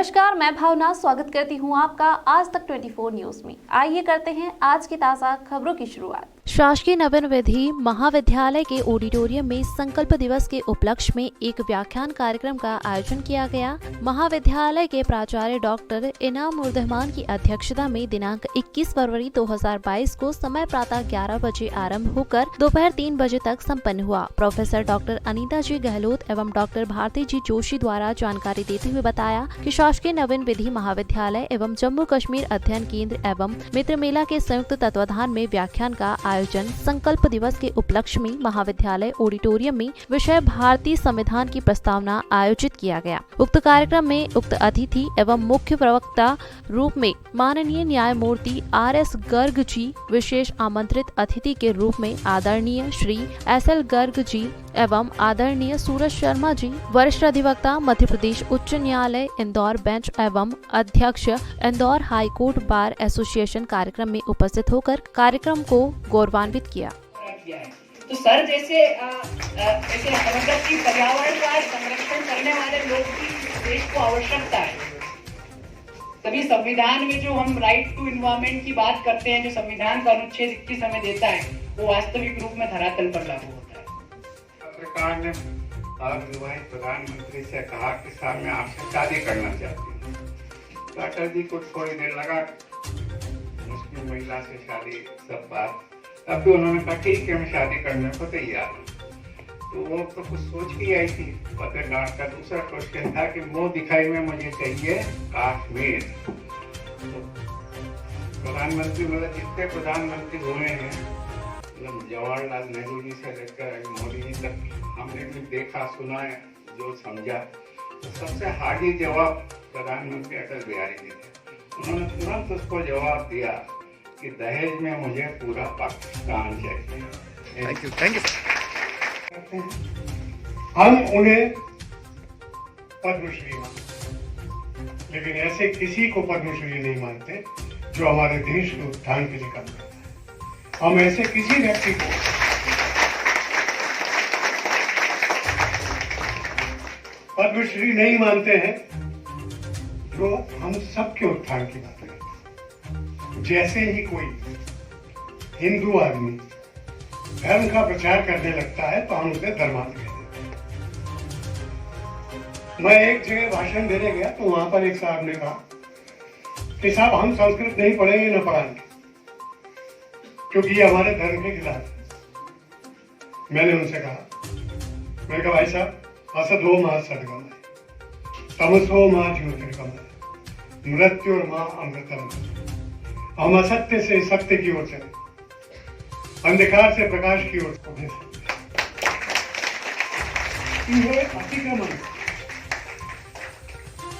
नमस्कार, मैं भावना स्वागत करती हूं आपका आज तक 24 न्यूज में। आइए करते हैं आज की ताज़ा खबरों की शुरुआत। शासकीय नवीन विधि महाविद्यालय के ऑडिटोरियम में संकल्प दिवस के उपलक्ष्य में एक व्याख्यान कार्यक्रम का आयोजन किया गया। महाविद्यालय के प्राचार्य डॉक्टर इनाम उर रहमान की अध्यक्षता में दिनांक 21 फरवरी 2022 को समय प्रातः 11 बजे आरंभ होकर दोपहर 3 बजे तक संपन्न हुआ। प्रोफेसर डॉक्टर अनीता जी गहलोत एवं डॉक्टर भारती जी जोशी द्वारा जानकारी देते हुए बताया कि शासकीय नवीन विधि महाविद्यालय एवं जम्मू कश्मीर अध्ययन केंद्र एवं मित्र मेला के संयुक्त तत्वाधान में व्याख्यान का आयोजन संकल्प दिवस के उपलक्ष्य में महाविद्यालय ऑडिटोरियम में विषय भारतीय संविधान की प्रस्तावना आयोजित किया गया। उक्त कार्यक्रम में उक्त अतिथि एवं मुख्य प्रवक्ता रूप में माननीय न्यायमूर्ति RS गर्ग जी, विशेष आमंत्रित अतिथि के रूप में आदरणीय श्री SL गर्ग जी एवं आदरणीय सूरज शर्मा जी, वरिष्ठ अधिवक्ता मध्य प्रदेश उच्च न्यायालय इंदौर बेंच एवं अध्यक्ष Indore high court bar association कार्यक्रम में उपस्थित होकर कार्यक्रम को गौरवान्वित किया। तो सर जैसे मतलब कि पर्यावरण का संरक्षण करने वाले लोग की देश को आवश्यकता है। तभी संविधान में जो हम राइट टू एनवायरमेंट की बात करते हैं, जो संविधान का अनुच्छेद 21 हमें देता है, वो वास्तविक रूप में धरातल पर लागू होता है। सरकार ने विवाहित प्रधानमंत्री से कहा कि साहब मैं आपसे शादी करना चाहती हूँ। टाटा जी को थोड़ी देर लगा मुस्लिम महिला से शादी सब बात, तब भी उन्होंने कहा ठीक है मैं शादी करने को तैयार हूँ। तो वो तो कुछ सोच के आई थी। पत्रकार का दूसरा क्वेश्चन था कि मुंह दिखाई में मुझे चाहिए कश्मीर। तो प्रधानमंत्री मतलब जितने प्रधानमंत्री हुए हैं, मतलब जवाहरलाल नेहरू जी से लेकर मोदी जी तक हमने भी देखा सुना है, जो समझा, तो सबसे हार्डी जवाब प्रधानमंत्री अटल बिहारी जी थे। उन्होंने तुरंत उसको जवाब दिया कि दहेज में मुझे पूरा पाकिस्तान चाहिए। Thank you. हम उन्हें पद्मश्री मानते, लेकिन ऐसे किसी को पद्मश्री नहीं मानते जो हमारे देश के उत्थान के लिए काम करता है। हम ऐसे किसी व्यक्ति को पद्मश्री नहीं मानते हैं जो हम सबके उत्थान की बात करते हैं। जैसे ही कोई हिंदू आदमी धर्म का प्रचार करने लगता है तो हम उसे धर्मांध कहते हैं। मैं एक जगह भाषण देने गया तो वहां पर एक साहब ने कहा कि साहब हम संस्कृत नहीं पढ़ेंगे न पढ़ाएंगे क्योंकि ये हमारे धर्म के खिलाफ है। मैंने उनसे कहा भाई साहब, असतो मा सद्गम है, तमसो मा ज्योतिर्गम है, मृत्यु और माँ अमृतम। हम असत्य से सत्य की ओर चले, अंधकार से प्रकाश की ओर बढ़े। यह अतिक्रमण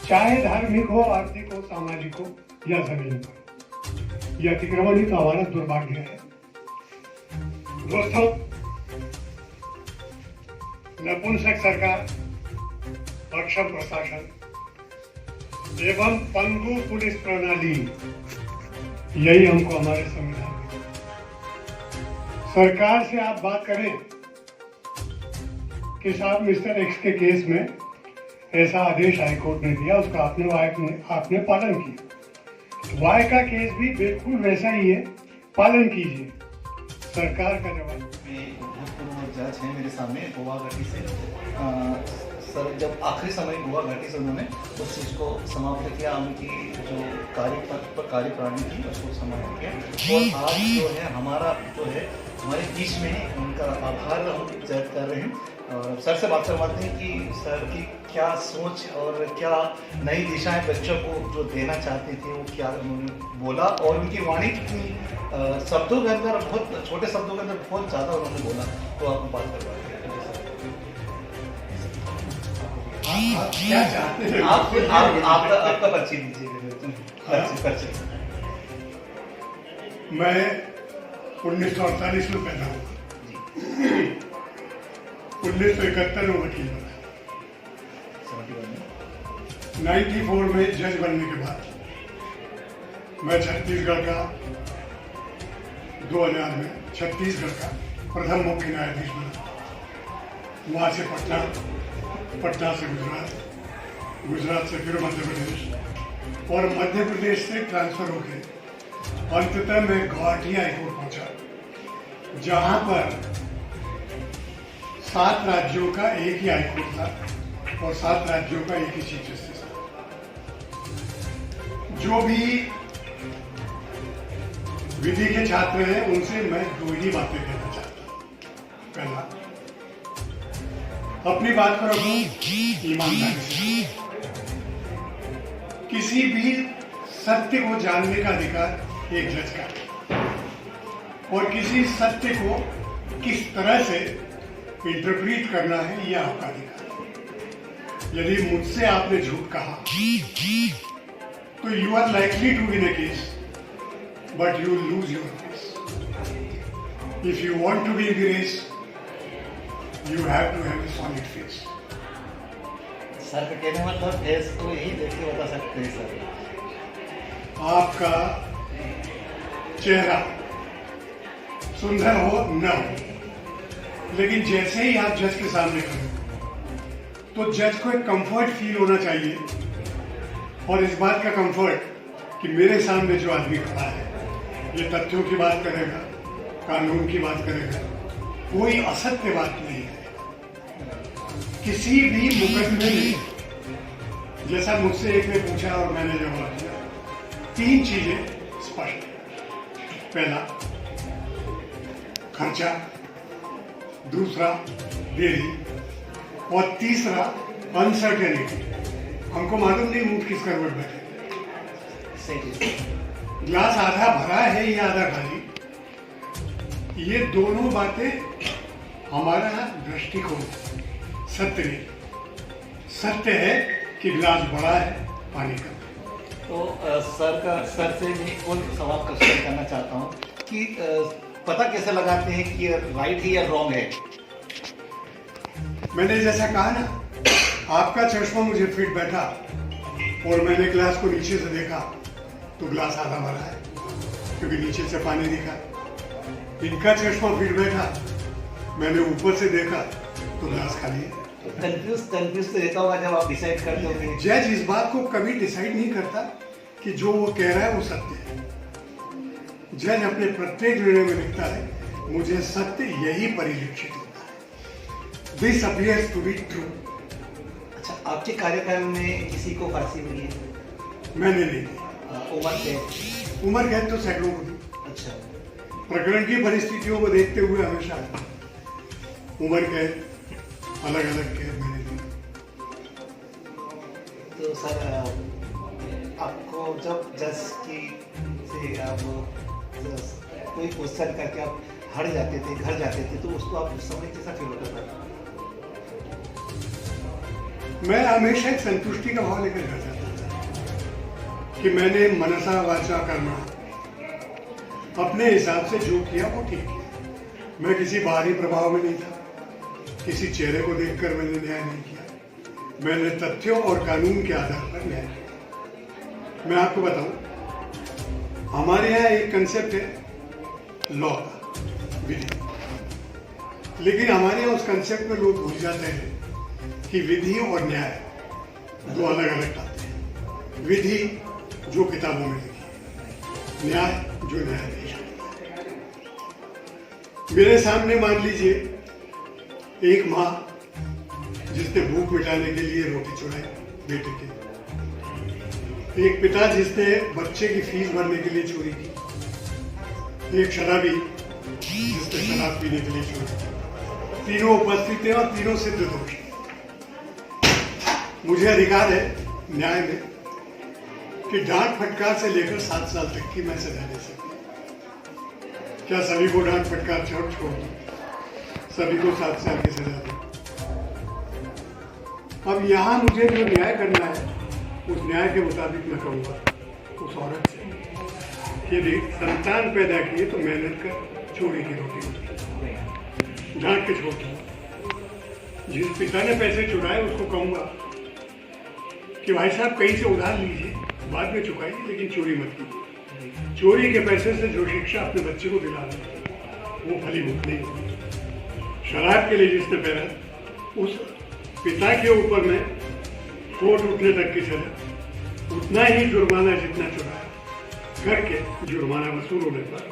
चाहे धार्मिक हो, आर्थिक हो, सामाजिक हो या जमीन हो, यह अतिक्रमण ही तो हमारा दुर्भाग्य है। दोस्तों, नपुंसक सरकार, अक्षम प्रशासन एवं पंगु पुलिस प्रणाली, यही हमको हमारे संविधान में। सरकार से आप बात करें कि साहब मिस्टर एक्स के केस में ऐसा आदेश हाईकोर्ट ने दिया, उसका आपने पालन किया। वाई का केस भी बिल्कुल वैसा ही है, पालन कीजिए। सरकार का जवाब। जज है मेरे सामने गोवा घाटी से। सर जब आखिरी समय गोवा घाटी से उन्होंने उस चीज़ को समाप्त किया, उनकी जो कार्यप्रणाली थी उसको समाप्त किया। और आज जो है हमारे बीच में उनका आभार हम व्यक्त कर रहे हैं। और सर से बात करवाते हैं कि सर की क्या सोच और क्या नई दिशाएं बच्चों को जो देना चाहती थी, वो क्या उन्होंने बोला। और उनकी वाणी कितनी शब्दों के अंदर, बहुत छोटे शब्दों के अंदर बहुत ज़्यादा उन्होंने बोला। तो आप बात करवाते हैं। आप क्या चाहते हैं? आपका परिचय दीजिए। मैं 1948 में पैदा हुआ, 1971 में वकील बना, 94 में जज बनने के बाद मैं छत्तीसगढ़ का 2000 में छत्तीसगढ़ का प्रथम मुख्य न्यायाधीश बना। वहाँ से पटना से गुजरात, गुजरात से फिर मध्य प्रदेश और मध्य प्रदेश से ट्रांसफर होकर अंततः मैं गुवाहाटी हाईकोर्ट पहुंचा, जहां पर 7 राज्यों का एक ही हाईकोर्ट था और 7 राज्यों का एक ही चीफ जस्टिस था। जो भी विधि के छात्र हैं उनसे मैं 2 ही बातें कहना चाहता हूं। पहला, अपनी बात को रखो ईमानदारी से। किसी भी सत्य को जानने का अधिकार एक जज का है और किसी सत्य को किस तरह से इंटरप्रीट करना है यह आपका अधिकार है। यदि मुझसे आपने झूठ कहा तो you are likely to win a case but you will lose your case. If you want to be in the race, you have to have a solid face. Sir का कहने मतलब फेस को यही देख के बता सकते हैं सर। आपका चेहरा सुंदर हो न हो, लेकिन जैसे ही आप जज के सामने खड़े तो जज को एक कंफर्ट फील होना चाहिए, और इस बात का कंफर्ट कि मेरे सामने जो आदमी खड़ा है ये तथ्यों की बात करेगा, कानून की बात करेगा, कोई असत्य बात नहीं है। किसी भी मुकदमे में, जैसा मुझसे एक ने पूछा और मैंने जवाब दिया, 3 चीजें स्पष्ट है। पहला, खर्चा, दूसरा देरी, और तीसरा अनसर्टेनिटी। हमको मालूम नहीं ऊंट किस करवट बैठे। सही। ग्लास आधा भरा है या आधा खाली, ये दोनों बातें हमारा दृष्टिकोण, सत्य नहीं। सत्य है कि ग्लास बड़ा है, पानी कम। तो सर से मैं कौन सवाल क्वेश्चन करना चाहता हूँ कि पता कैसे लगाते हैं कि राइट है या रॉन्ग है? मैंने जैसा कहा ना, आपका चश्मा मुझे फिट बैठा और मैंने ग्लास को नीचे से देखा तो ग्लास आधा भरा है क्योंकि नीचे से पानी दिखा। इनका चश्मा फिट बैठा, मैंने ऊपर से देखा तो ग्लास खाली है। कंफ्यूज तो रहता होगा जब आप डिसाइड करते हो। जज इस बात को कभी डिसाइड नहीं करता कि जो वो कह रहा है वो सत्य है। जज अपने प्रत्येक निर्णय में लिखता है मुझे सत्य यही परिलक्षित होता है। This appears to be true. अच्छा, आपके कार्यकाल में किसी को फांसी मिली है? मैंने नहीं दी। उम्र कैद तो सैकड़ों को दी। अच्छा, प्रकरण की परिस्थितियों को देखते हुए हमेशा उम्र कैद, अलग अलग कैद मैंने दी। तो सर आपको जब जज की से आप कोई क्वेश्चन करके आप हट जाते थे, घर जाते थे, तो उसको आप उस समय कैसा फील होता था? मैं हमेशा एक संतुष्टि का भाव लेकर घर जाता था कि मैंने मनसा वाचा कर्मा अपने हिसाब से जो किया वो ठीक किया। मैं किसी बाहरी प्रभाव में नहीं था, किसी चेहरे को देखकर मैंने न्याय नहीं किया। मैंने तथ्यों और कानून के आधार पर न्याय किया। मैं आपको बताऊं, हमारे यहाँ एक कंसेप्ट है लॉ का, विधि, लेकिन हमारे यहाँ उस कंसेप्ट में लोग भूल जाते हैं कि विधि और न्याय 2 अलग अलग बातें हैं। विधि जो किताबों में लिखी है, न्याय जो न्यायाधीश करता है। मेरे सामने मान लीजिए एक माँ जिसने भूख मिटाने के लिए रोटी चुराई बेटे के, एक पिता जिसने बच्चे की फीस भरने के लिए चोरी की, एक शराबी जिसने शराब पीने के लिए चोरी की। तीनों उपस्थित हैं और तीनों सिद्ध दोषी। मुझे अधिकार है न्याय में कि डांट फटकार से लेकर 7 साल तक की मैं सजा दे सकती। क्या सभी को डांट फटकार छोड़ दूं? सभी को 7 साल की सजा दूं? अब यहाँ मुझे जो न्याय करना है उस न्याय के मुताबिक मैं कहूँगा उस औरत से कि यदि संतान पैदा किए तो मेहनत कर चोरी की रोटी डांट के छोड़ दूँ। जिस पिता ने पैसे चुराए उसको कहूँगा कि भाई साहब कहीं से उधार लीजिए, बाद में चुकाइए, लेकिन चोरी मत कीजिए। चोरी के पैसे से जो शिक्षा अपने बच्चे को दिला दे वो फलीभूत नहीं होगी। शराब के लिए जिसने पैदा, उस पिता के ऊपर मैं कोर्ट उठने तक की सजा, उतना ही जुर्माना जितना चुराया करके जुर्माना वसूल होने पर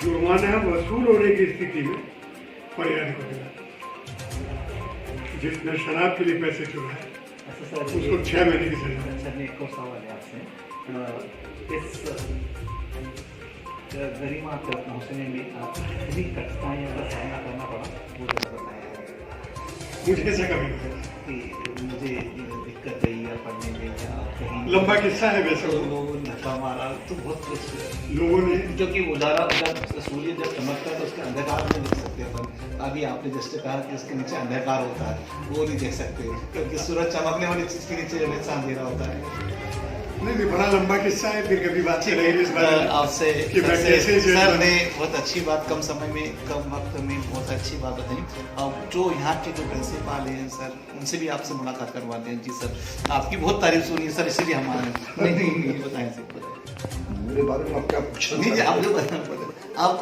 जुर्माना वसूल होने की स्थिति में फरियादी को मिला। जिसने शराब के लिए पैसे चुराए उसको 6 महीने की सजा। सर एक और सवाल है आपसे, इस गरिमा तक पहुँचने में आप कितनी कठिनाइयों का सामना करना पड़ा वो जरा बताया। मुझे ऐसा कभी नहीं लगा। कि मुझे दिक्कत रही या पढ़ने में या कहीं लंबा किस्सा है वैसे तो वो। लोगों ने धक्का मारा तो बहुत कुछ लोगों ने क्योंकि उजाला जब सूर्य जब चमकता है तो उसके अंधकार में देख सकते हैं अपन। अभी आपने जैसे कहा कि उसके नीचे अंधकार होता है वो नहीं देख सकते क्योंकि सूरज चमकने वाली चीज के नीचे हमेशा अंधेरा होता है। नहीं, बड़ा लंबा किस्सा है, फिर कभी बात चलेगी इस बारे में। आपसे कि मैं कैसे सर ने बहुत अच्छी बात कम समय में कम वक्त में बहुत अच्छी बात बताई। अब जो यहाँ के जो प्रिंसिपल हैं सर उनसे भी आपसे मुलाकात करवाते हैं। जी सर आपकी बहुत तारीफ सुनी है सर, इसीलिए हम आए हैं। नहीं बताएं सर मेरे बारे में आप क्या पूछ रहे नहीं जी हैं? आप जो बताना आप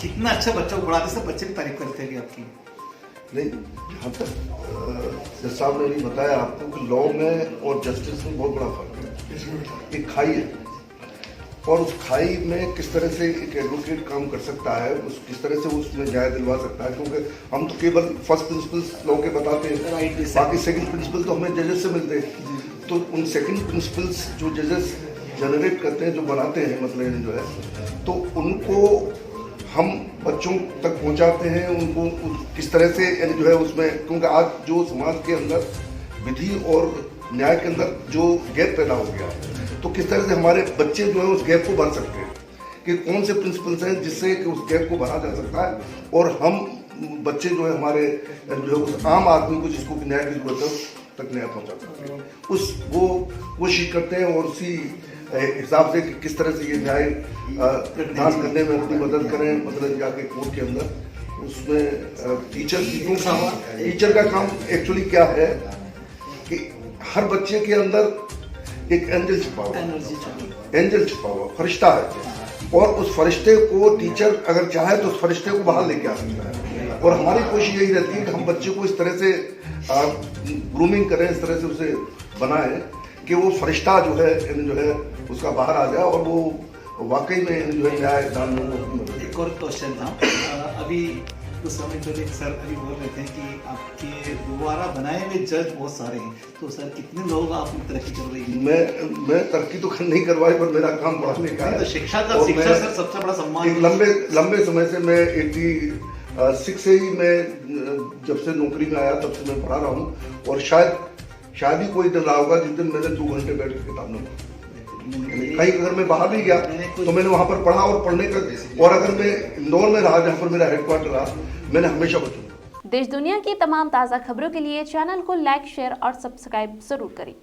कितना अच्छा बच्चा को पढ़ाते सब बच्चे भी तारीफ करते हैं आपकी। नहीं, जहाँ तक जज साहब ने भी बताया आपको कि लॉ में और जस्टिस में बहुत बड़ा फर्क है। एक खाई है और उस खाई में किस तरह से एक एडवोकेट काम कर सकता है, उस किस तरह से उसमें न्याय दिलवा सकता है। क्योंकि हम तो केवल फर्स्ट प्रिंसिपल्स लॉ के बताते हैं, बाकी सेकंड प्रिंसिपल तो हमें जजेस से मिलते हैं। तो उन सेकंड प्रिंसिपल्स जो जजेस जनरेट करते हैं, जो बनाते हैं मतलब जो है, तो उनको हम बच्चों तक पहुंचाते हैं। उनको किस तरह से यानी जो है उसमें, क्योंकि आज जो समाज के अंदर विधि और न्याय के अंदर जो गैप पैदा हो गया है, तो किस तरह से हमारे बच्चे जो है उस गैप को भर सकते हैं, कि कौन से प्रिंसिपल्स हैं जिससे कि उस गैप को भरा जा सकता है और हम बच्चे जो है हमारे जो है उस आम आदमी को जिसको न्याय की जरूरत है तक न्याय पहुंचा सकते हैं। उस वो कोशिश करते हैं और उसी हिसाब से कि किस तरह से ये न्याय प्रदान करने में अपनी मदद करें। मतलब जाके कोर्ट के अंदर उसमें टीचर का काम एक्चुअली क्या है कि हर बच्चे के अंदर एक एंजल छिपा हुआ फरिश्ता है, और उस फरिश्ते को टीचर अगर चाहे तो उस फरिश्ते को बाहर लेके आ सकता है। और हमारी कोशिश यही रहती है कि हम बच्चे को इस तरह से ग्रूमिंग करें, इस तरह से उसे बनाएं कि वो फरिश्ता जो है उसका बाहर आ जाए और वो वाकई में जो है न्याय दान में। एक और क्वेश्चन था, अभी कुछ समय पहले सर अभी बोल रहे थे कि आपके दोबारा बनाए हुए जज बहुत सारे हैं, तो सर कितने लोग आपकी तरक्की कर रही है? मैं तरक्की तो नहीं करवाई, पर मेरा काम पढ़ाने का है। तो शिक्षा सर सबसे बड़ा सम्मान। एक लंबे समय से मैं 86 से ही मैं जब से नौकरी में आया तब से मैं पढ़ा रहा हूँ, और शायद ही कोई दिन रहा होगा जिस दिन मैंने 2 घंटे बैठ के किताब नहीं पढ़ी। कहीं अगर मैं बाहर नहीं गया तो मैंने वहां पर पढ़ा और पढ़ने का, और अगर मैं इंदौर में रहा जहाँ पर मेरा हेडक्वार्टर रहा, मैंने हमेशा बचूंगा। देश दुनिया की तमाम ताज़ा खबरों के लिए चैनल को लाइक, शेयर और सब्सक्राइब जरूर करें।